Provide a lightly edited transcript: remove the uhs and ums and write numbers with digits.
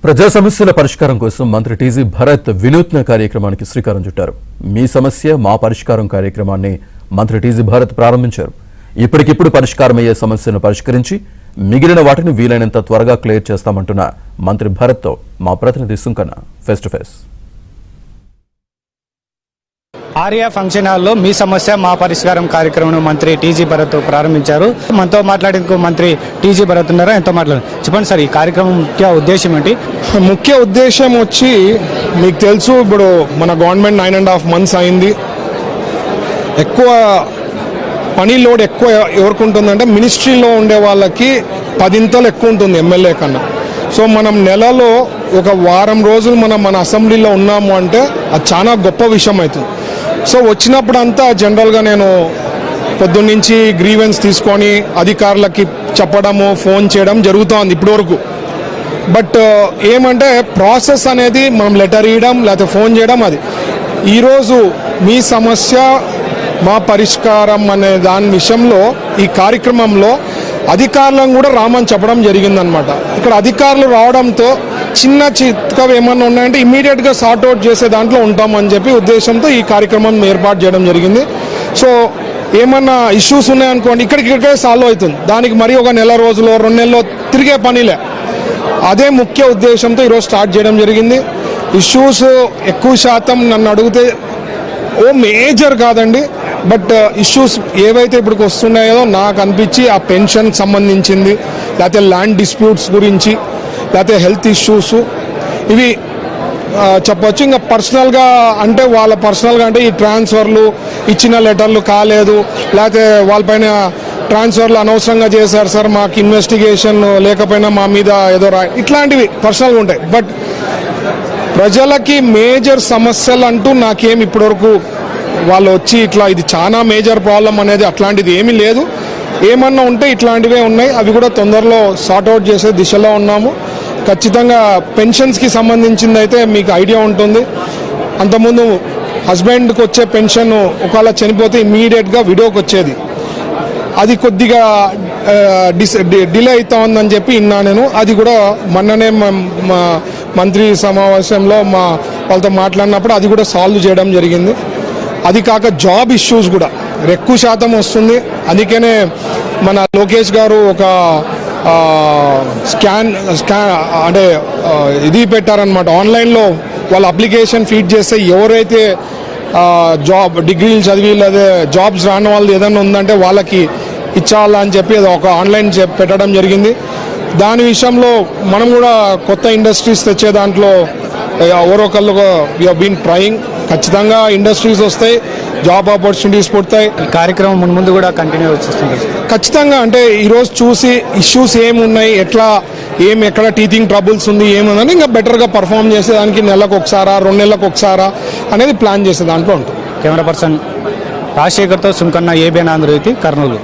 ప్రజా సమస్యల పరిష్కారం కోసం మంత్రి టీజీ భరత్ వినూత్న కార్యక్రమానికి శ్రీకారం చుట్టారు. మీ సమస్య మా పరిష్కారం కార్యక్రమాన్ని మంత్రి టీజీ భరత్ ప్రారంభించారు. ఇప్పటికిప్పుడు పరిష్కారమయ్యే సమస్యను పరిష్కరించి మిగిలిన వాటిని వీలైనంత త్వరగా క్లియర్ చేస్తామంటున్న మంత్రి భరత్తో మా ప్రతినిధి Sunkanna face to face. Arya function హాల్లో మీ సమస్య మా పరిష్కారం కార్యక్రమం మంత్రి టీజీ భరత్ ప్రారంభించారు. మనతో మాట్లాడేందుకు మంత్రి టీజీ భరత్ ఉన్నారా? ఎంతో మాట్లాడారు. చెప్పండి సార్, ఈ కార్యక్రమం ముఖ్య ఉద్దేశం ఏంటి? ముఖ్య ఉద్దేశం వచ్చి మీకు తెలుసు, ఇప్పుడు మన గవర్నమెంట్ 9.5 months అయింది. ఎక్కువ పని లోడ్ ఎక్కువ ఎవరికి ఉంటుందంటే మినిస్ట్రీలో ఉండే వాళ్ళకి 10 ఎక్కువ ఉంటుంది ఎమ్మెల్యే కన్నా. సో మనం నెలలో ఒక వారం రోజులు మన అసెంబ్లీలో ఉన్నాము అంటే అది చాలా గొప్ప విషయం అవుతుంది. సో వచ్చినప్పుడంతా జనరల్గా నేను పొద్దున్నుంచి గ్రీవెన్స్ తీసుకొని అధికారులకి చెప్పడము, ఫోన్ చేయడం జరుగుతోంది ఇప్పటివరకు. బట్ ఏమంటే ప్రాసెస్ అనేది మనం లెటర్ ఇవ్వడం లేకపోతే ఫోన్ చేయడం, అది ఈరోజు మీ సమస్య మా పరిష్కారం అనే దాని విషయంలో ఈ కార్యక్రమంలో అధికారులను కూడా రామని చెప్పడం జరిగిందనమాట. ఇక్కడ అధికారులు రావడంతో చిన్న చిత్కవి ఏమన్నా ఉన్నాయంటే ఇమీడియట్గా సార్ట్అవుట్ చేసే దాంట్లో ఉంటామని చెప్పి ఉద్దేశంతో ఈ కార్యక్రమం ఏర్పాటు చేయడం జరిగింది. సో ఏమన్నా ఇష్యూస్ ఉన్నాయనుకోండి, ఇక్కడికే సాల్వ్ అవుతుంది. దానికి మరి ఒక నెల రోజులో 2 నెలల్లో తిరిగే పనిలే. అదే ముఖ్య ఉద్దేశంతో ఈరోజు స్టార్ట్ చేయడం జరిగింది. ఇష్యూస్ ఎక్కువ శాతం నన్ను అడిగితే మేజర్ కాదండి, బట్ ఇష్యూస్ ఏవైతే ఇప్పుడు వస్తున్నాయో నాకు అనిపించి ఆ పెన్షన్కి సంబంధించింది, లేకపోతే ల్యాండ్ డిస్ప్యూట్స్ గురించి, లేకపోతే హెల్త్ ఇష్యూస్, ఇవి చెప్పొచ్చు. ఇంకా పర్సనల్గా అంటే వాళ్ళ పర్సనల్గా అంటే ఈ ట్రాన్స్ఫర్లు ఇచ్చిన లెటర్లు కాలేదు, లేకపోతే వాళ్ళపైన ట్రాన్స్ఫర్లు అనవసరంగా చేశారు సార్, మాకు ఇన్వెస్టిగేషన్ లేకపోయినా మా మీద ఏదో ఇట్లాంటివి పర్సనల్గా ఉంటాయి. బట్ ప్రజలకి మేజర్ సమస్యలు అంటూ నాకేమి ఇప్పటివరకు వాళ్ళు వచ్చి ఇట్లా ఇది చాలా మేజర్ ప్రాబ్లం అనేది అట్లాంటిది ఏమీ లేదు. ఏమన్నా ఉంటే ఇట్లాంటివే ఉన్నాయి, అవి కూడా తొందరలో సార్ట్అవుట్ చేసే దిశలో ఉన్నాము. ఖచ్చితంగా పెన్షన్స్కి సంబంధించింది అయితే మీకు ఐడియా ఉంటుంది. అంతకుముందు హస్బెండ్కి వచ్చే పెన్షన్ ఒకవేళ చనిపోతే ఇమ్మీడియట్గా విడోకి వచ్చేది, అది కొద్దిగా డిలే అవుతా ఉందని చెప్పి విన్నా నేను. అది కూడా మొన్ననే మా మంత్రి సమావేశంలో వాళ్ళతో మాట్లాడినప్పుడు అది కూడా సాల్వ్ చేయడం జరిగింది. అది కాక జాబ్ ఇష్యూస్ కూడా ఎక్కువ శాతం వస్తుంది. అందుకనే మన లోకేష్ గారు ఒక స్కాన్ అంటే ఇది పెట్టారనమాట. ఆన్లైన్లో వాళ్ళ అప్లికేషన్ ఫీడ్ చేస్తే ఎవరైతే జాబ్ డిగ్రీలు చదివి లేదా జాబ్స్ రాని వాళ్ళు ఏదైనా ఉందంటే వాళ్ళకి ఇచ్చాలని చెప్పి అది ఒక ఆన్లైన్ పెట్టడం జరిగింది. దాని విషయంలో మనం కూడా కొత్త ఇండస్ట్రీస్ తెచ్చే దాంట్లో ఎవరొకళ్ళు వి హావ్ బీన్ ట్రయింగ్. ఖచ్చితంగా ఇండస్ట్రీస్ వస్తాయి, జాబ్ ఆపర్చునిటీస్ పుడతాయి. ఈ కార్యక్రమం ముందు కూడా కంటిన్యూ వచ్చేస్తుంది ఖచ్చితంగా. అంటే ఈరోజు చూసి ఇష్యూస్ ఏమున్నాయి, ఎక్కడ టీచింగ్ ట్రబుల్స్ ఉంది, ఏముందని ఇంకా బెటర్గా పర్ఫామ్ చేసేదానికి నెలకు ఒకసారా 2 నెలలకు ఒకసారా అనేది ప్లాన్ చేసే దాంట్లో ఉంటుంది. కెమెరా పర్సన్ రాజశేఖర్తో సుంకన్న, ఏబిఎన్ ఆంధ్రజ్యోతి, కర్నూలు.